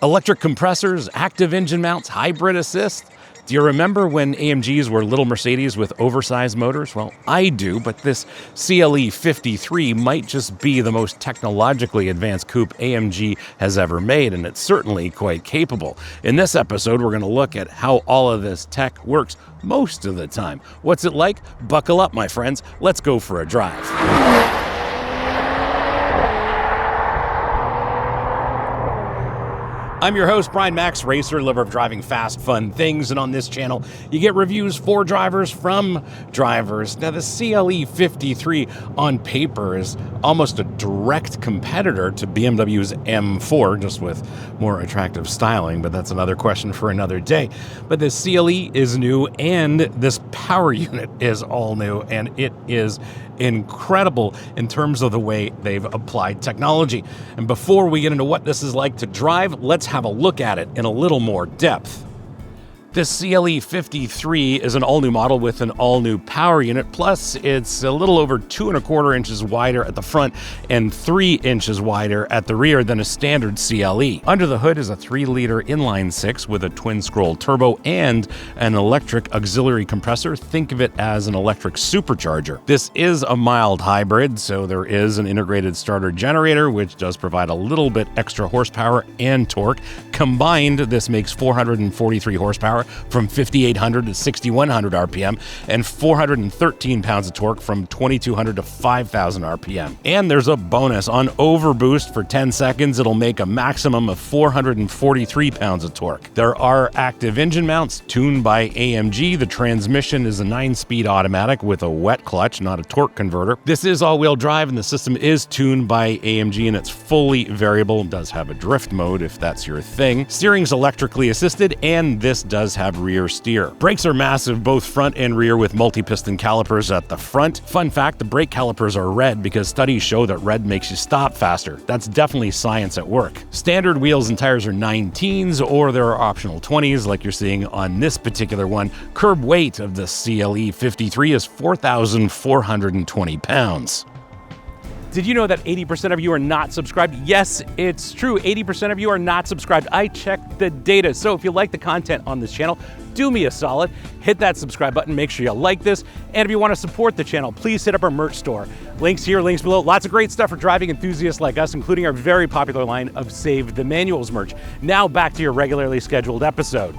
Electric compressors, active engine mounts, hybrid assist. Do you remember when AMGs were little Mercedes with oversized motors? Well, I do, but this CLE 53 might just be the most technologically advanced coupe AMG has ever made, and it's certainly quite capable. In this episode, we're going to look at how all of this tech works most of the time. What's it like? Buckle up, my friends. Let's go for a drive. I'm your host, Brian Makse, racer, lover of driving fast, fun things, and on this channel, you get reviews for drivers from drivers. Now, the CLE 53 on paper is almost a direct competitor to BMW's M4, just with more attractive styling, but that's another question for another day. But the CLE is new, and this power unit is all new, and it is incredible in terms of the way they've applied technology. And before we get into what this is like to drive, let's have a look at it in a little more depth. This CLE 53 is an all-new model with an all-new power unit, plus it's a little over 2¼ inches wider at the front and 3 inches wider at the rear than a standard CLE. Under the hood is a 3-liter inline-six with a twin-scroll turbo and an electric auxiliary compressor. Think of it as an electric supercharger. This is a mild hybrid, so there is an integrated starter generator, which does provide a little bit extra horsepower and torque. Combined, this makes 443 horsepower from 5,800 to 6,100 RPM and 413 pounds of torque from 2,200 to 5,000 RPM. And there's a bonus. On overboost for 10 seconds, it'll make a maximum of 443 pounds of torque. There are active engine mounts tuned by AMG. The transmission is a 9-speed automatic with a wet clutch, not a torque converter. This is all-wheel drive, and the system is tuned by AMG, and it's fully variable. It does have a drift mode if that's your thing. Steering's electrically assisted, and this does have rear steer. Brakes are massive, both front and rear, with multi-piston calipers at the front. Fun fact, the brake calipers are red because studies show that red makes you stop faster. That's definitely science at work. Standard wheels and tires are 19s, or there are optional 20s like you're seeing on this particular one. Curb weight of the CLE 53 is 4,420 pounds. Did you know that 80% of you are not subscribed? Yes, it's true. 80% of you are not subscribed. I checked the data. So if you like the content on this channel, do me a solid. Hit that subscribe button. Make sure you like this. And if you want to support the channel, please hit up our merch store. Links here, links below. Lots of great stuff for driving enthusiasts like us, including our very popular line of Save the Manuals merch. Now back to your regularly scheduled episode.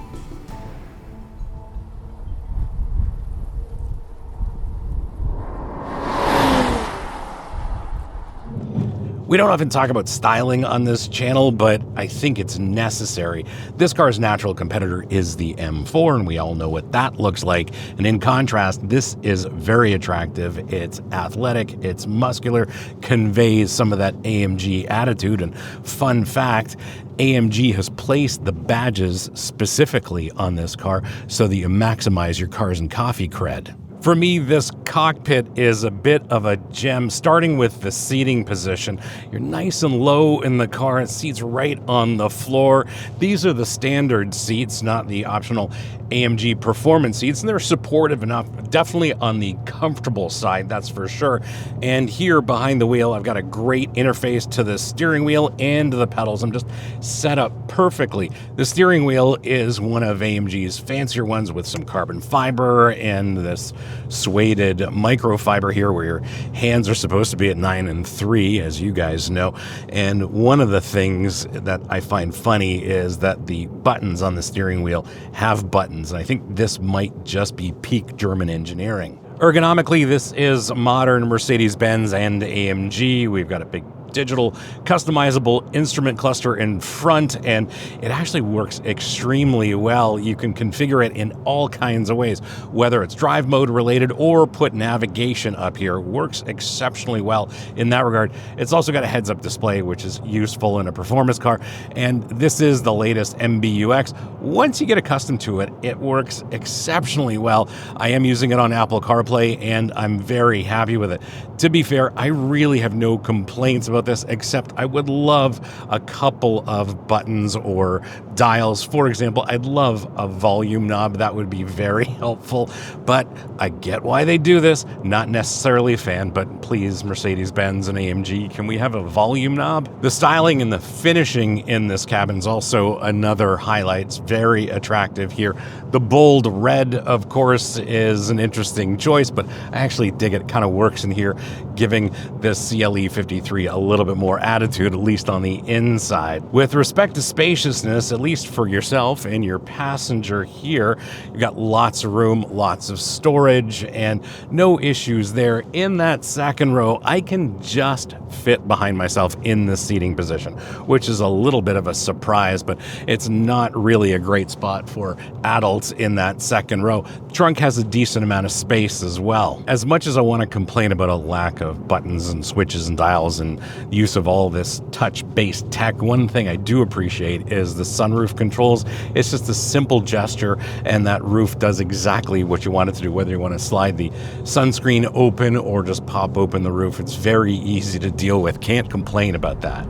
We don't often talk about styling on this channel, but I think it's necessary. This car's natural competitor is the M4, and we all know what that looks like. And in contrast, this is very attractive. It's athletic, it's muscular, conveys some of that AMG attitude. And fun fact, AMG has placed the badges specifically on this car so that you maximize your cars and coffee cred. For me, this cockpit is a bit of a gem, starting with the seating position. You're nice and low in the car. It seats right on the floor. These are the standard seats, not the optional AMG performance seats, and they're supportive enough, definitely on the comfortable side, that's for sure. And here behind the wheel, I've got a great interface to the steering wheel and the pedals. I'm just set up perfectly. The steering wheel is one of AMG's fancier ones with some carbon fiber and this suede microfiber here where your hands are supposed to be at 9 and 3, as you guys know. And one of the things that I find funny is that the buttons on the steering wheel have buttons. And I think this might just be peak German engineering. Ergonomically, this is modern Mercedes-Benz and AMG. We've got a big digital customizable instrument cluster in front, and it actually works extremely well. You can configure it in all kinds of ways, whether it's drive mode related or put navigation up here. Works exceptionally well in that regard. It's also got a heads-up display, which is useful in a performance car, and this is the latest MBUX. Once you get accustomed to it, it works exceptionally well. I am using it on Apple CarPlay, and I'm very happy with it. To be fair, I really have no complaints about about this, except I would love a couple of buttons or dials. For example, I'd love a volume knob. That would be very helpful, but I get why they do this. Not necessarily a fan, but please, Mercedes-Benz and AMG, can we have a volume knob? The styling and the finishing in this cabin is also another highlight. It's very attractive here. The bold red, of course, is an interesting choice, but I actually dig it. It kind of works in here, giving this CLE 53 a little bit more attitude, at least on the inside. With respect to spaciousness, at least for yourself and your passenger here, you've got lots of room, lots of storage, and no issues there. In that second row, I can just fit behind myself in the seating position, which is a little bit of a surprise, but it's not really a great spot for adults in that second row. The trunk has a decent amount of space as well. As much as I want to complain about a lack of buttons and switches and dials and use of all this touch-based tech, one thing I do appreciate is the sunroof controls. It's just a simple gesture, and that roof does exactly what you want it to do, whether you want to slide the sunscreen open or just pop open the roof. It's very easy to deal with. Can't complain about that.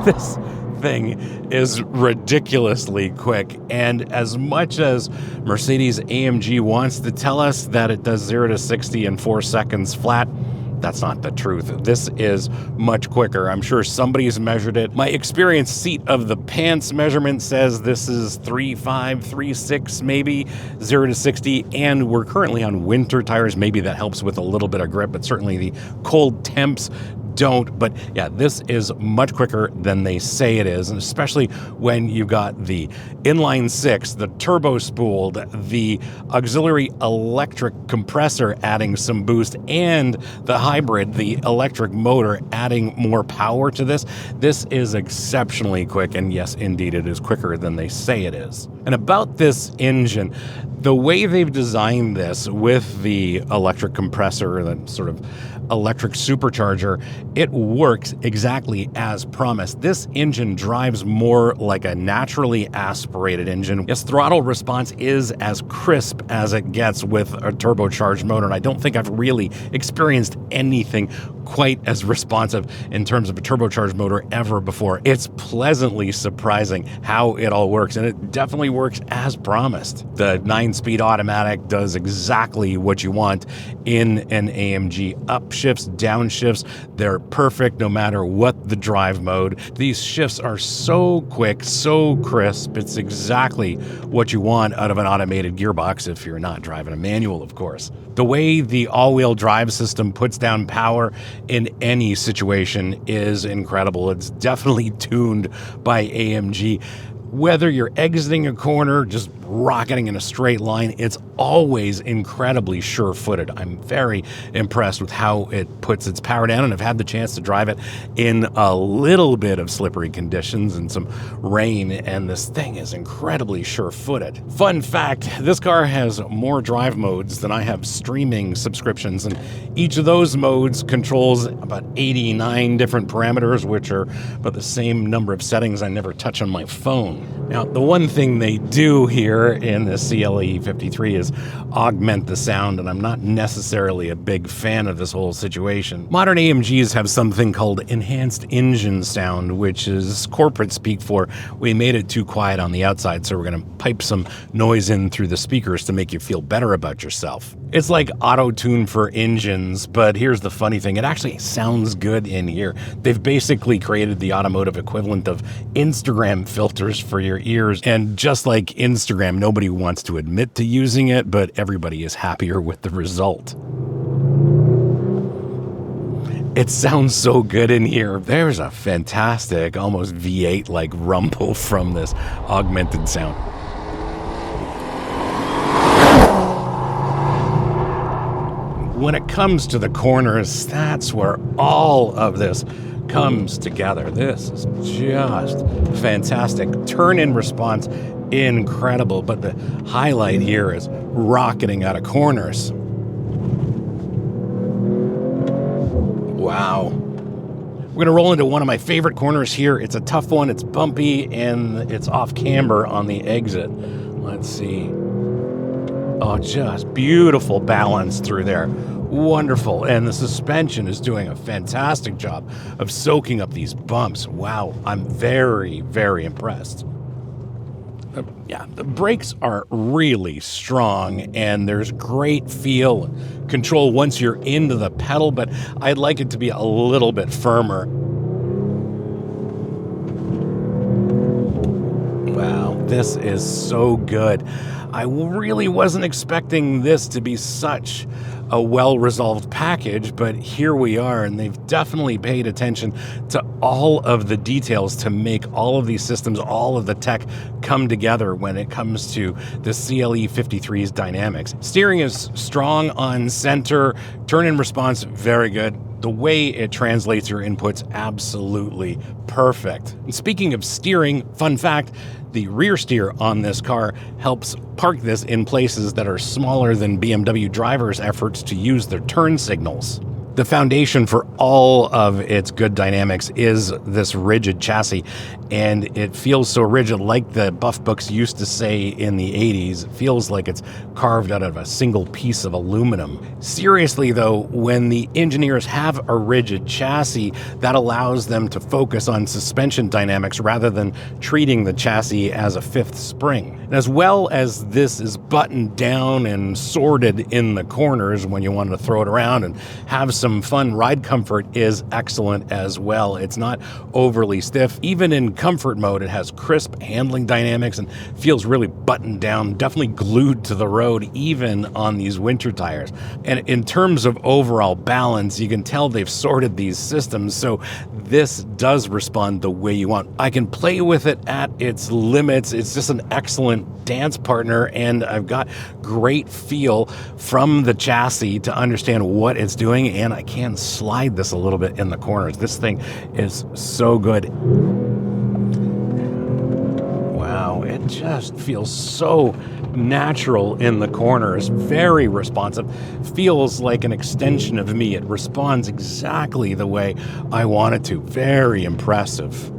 This thing is ridiculously quick, and as much as Mercedes-AMG wants to tell us that it does 0 to 60 in 4 seconds flat, that's not the truth. This is much quicker. I'm sure somebody's measured it. My experienced seat of the pants measurement says this is 3.5, 3.6 maybe, 0 to 60, and we're currently on winter tires. Maybe that helps with a little bit of grip, but certainly the cold temps don't. But yeah, this is much quicker than they say it is, and especially when you got the inline-six, the turbo spooled, the auxiliary electric compressor adding some boost, and the hybrid, the electric motor adding more power to this. This is exceptionally quick, and yes, indeed, it is quicker than they say it is. And about this engine, the way they've designed this with the electric compressor, that sort of electric supercharger, it works exactly as promised. This engine drives more like a naturally aspirated engine. Its throttle response is as crisp as it gets with a turbocharged motor, and I don't think I've really experienced anything quite as responsive in terms of a turbocharged motor ever before. It's pleasantly surprising how it all works, and it definitely works as promised. The 9-speed automatic does exactly what you want in an AMG. Upshifts, downshifts, they're perfect no matter what the drive mode. These shifts are so quick, so crisp. It's exactly what you want out of an automated gearbox if you're not driving a manual, of course. The way the all-wheel drive system puts down power in any situation is incredible. It's definitely tuned by AMG. Whether you're exiting a corner, just rocketing in a straight line, it's always incredibly sure-footed. I'm very impressed with how it puts its power down, and I've had the chance to drive it in a little bit of slippery conditions and some rain, and this thing is incredibly sure-footed. Fun fact, this car has more drive modes than I have streaming subscriptions, and each of those modes controls about 89 different parameters, which are about the same number of settings I never touch on my phone. Now, the one thing they do here in the CLE 53 is augment the sound, and I'm not necessarily a big fan of this whole situation. Modern AMGs have something called enhanced engine sound, which is corporate speak for we made it too quiet on the outside, so we're going to pipe some noise in through the speakers to make you feel better about yourself. It's like auto-tune for engines, but here's the funny thing. It actually sounds good in here. They've basically created the automotive equivalent of Instagram filters for your ears, and just like Instagram, nobody wants to admit to using it, but everybody is happier with the result. It sounds so good in here. There's a fantastic, almost V8-like rumble from this augmented sound. When it comes to the corners, that's where all of this comes together. This is just fantastic. Turn-in response, incredible, but the highlight here is rocketing out of corners. Wow. We're gonna roll into one of my favorite corners here. It's a tough one, it's bumpy, and it's off camber on the exit. Let's see. Oh, just beautiful balance through there. Wonderful. And the suspension is doing a fantastic job of soaking up these bumps. Wow, I'm very, very impressed. Yeah, the brakes are really strong and there's great feel control once you're into the pedal, but I'd like it to be a little bit firmer. Wow, this is so good. I really wasn't expecting this to be such a well-resolved package, but here we are, and they've definitely paid attention to all of the details to make all of these systems, all of the tech come together when it comes to the CLE 53's dynamics. Steering is strong on center, turn-in response, very good. The way it translates your inputs, absolutely perfect. And speaking of steering, fun fact, the rear steer on this car helps park this in places that are smaller than BMW drivers' efforts to use their turn signals. The foundation for all of its good dynamics is this rigid chassis, and it feels so rigid, like the buff books used to say in the 80s. It feels like it's carved out of a single piece of aluminum. Seriously though, when the engineers have a rigid chassis, that allows them to focus on suspension dynamics rather than treating the chassis as a fifth spring. And as well as this is buttoned down and sorted in the corners when you want to throw it around and have some fun, ride comfort is excellent as well. It's not overly stiff. Even in comfort mode, it has crisp handling dynamics and feels really buttoned down, definitely glued to the road, even on these winter tires. And in terms of overall balance, you can tell they've sorted these systems, so this does respond the way you want. I can play with it at its limits. It's just an excellent dance partner, and I've got great feel from the chassis to understand what it's doing, and I can slide this a little bit in the corners. This thing is so good. Wow, it just feels so natural in the corners, very responsive, feels like an extension of me. It responds exactly the way I want it to. Very impressive.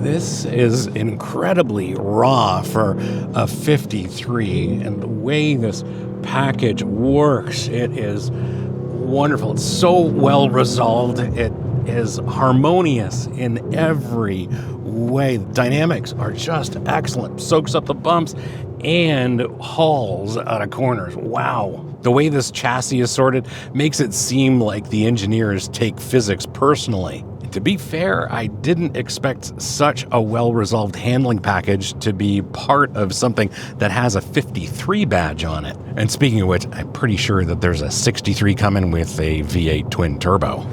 This is incredibly raw for a 53, and the way this package works, it is wonderful. It's so well resolved. It is harmonious in every way. The dynamics are just excellent. Soaks up the bumps and hauls out of corners. Wow. The way this chassis is sorted makes it seem like the engineers take physics personally. To be fair, I didn't expect such a well-resolved handling package to be part of something that has a 53 badge on it. And speaking of which, I'm pretty sure that there's a 63 coming with a V8 twin turbo.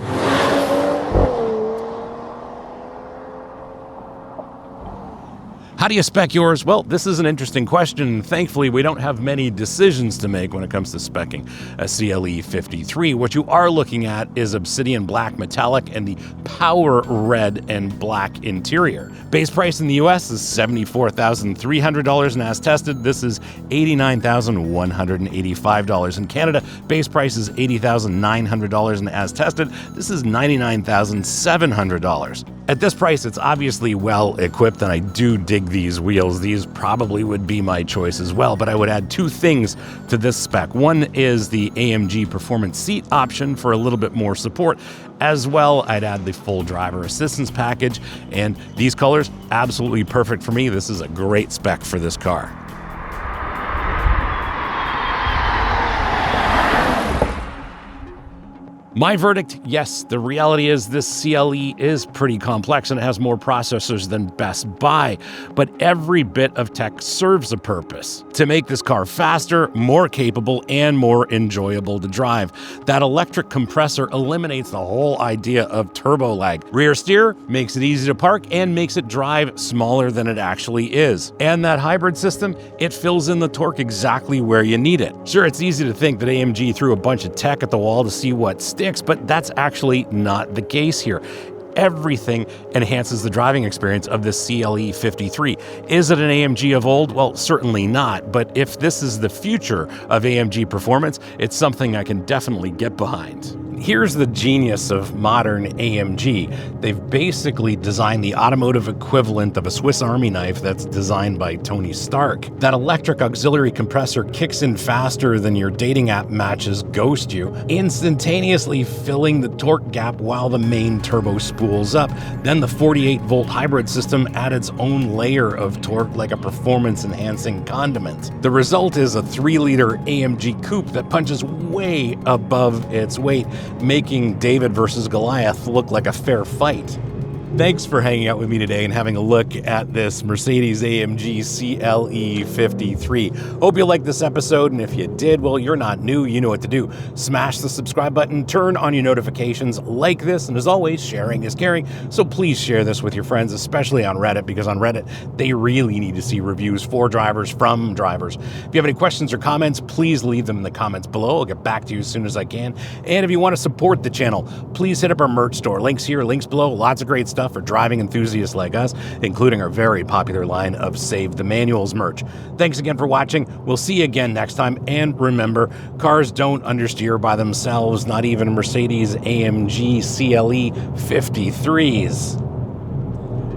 How do you spec yours? Well, this is an interesting question. Thankfully, we don't have many decisions to make when it comes to speccing a CLE 53. What you are looking at is obsidian black metallic and the power red and black interior. Base price in the US is $74,300, and as tested, this is $89,185. In Canada, base price is $80,900, and as tested, this is $99,700. At this price, it's obviously well equipped, and I do dig these wheels. These probably would be my choice as well, but I would add two things to this spec. One is the AMG Performance Seat option for a little bit more support. As well, I'd add the full driver assistance package, and these colors, absolutely perfect for me. This is a great spec for this car. My verdict, yes, the reality is this CLE is pretty complex and it has more processors than Best Buy, but every bit of tech serves a purpose to make this car faster, more capable, and more enjoyable to drive. That electric compressor eliminates the whole idea of turbo lag. Rear steer makes it easy to park and makes it drive smaller than it actually is. And that hybrid system, it fills in the torque exactly where you need it. Sure, it's easy to think that AMG threw a bunch of tech at the wall to see what sticks, but that's actually not the case here. everything enhances the driving experience of this CLE 53. Is it an AMG of old? Well, certainly not, but if this is the future of AMG performance, it's something I can definitely get behind. Here's the genius of modern AMG. They've basically designed the automotive equivalent of a Swiss Army knife that's designed by Tony Stark. That electric auxiliary compressor kicks in faster than your dating app matches ghost you, instantaneously filling the torque gap while the main turbo spools up. Then the 48-volt hybrid system adds its own layer of torque like a performance-enhancing condiment. The result is a 3-liter AMG coupe that punches way above its weight, making David versus Goliath look like a fair fight. Thanks for hanging out with me today and having a look at this Mercedes-AMG CLE 53. Hope you liked this episode, and if you did, well, you're not new, you know what to do. Smash the subscribe button, turn on your notifications, like this, and as always, sharing is caring, so please share this with your friends, especially on Reddit, because on Reddit, they really need to see reviews for drivers from drivers. If you have any questions or comments, please leave them in the comments below. I'll get back to you as soon as I can. And if you want to support the channel, please hit up our merch store. Links here, links below, lots of great stuff for driving enthusiasts like us, including our very popular line of Save the Manuals merch. Thanks again for watching. We'll see you again next time. And remember, cars don't understeer by themselves, not even Mercedes-AMG CLE 53s.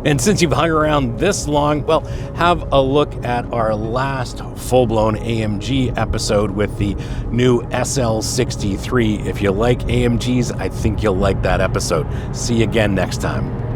And since you've hung around this long, well, have a look at our last full-blown AMG episode with the new SL63. If you like AMGs, I think you'll like that episode. See you again next time.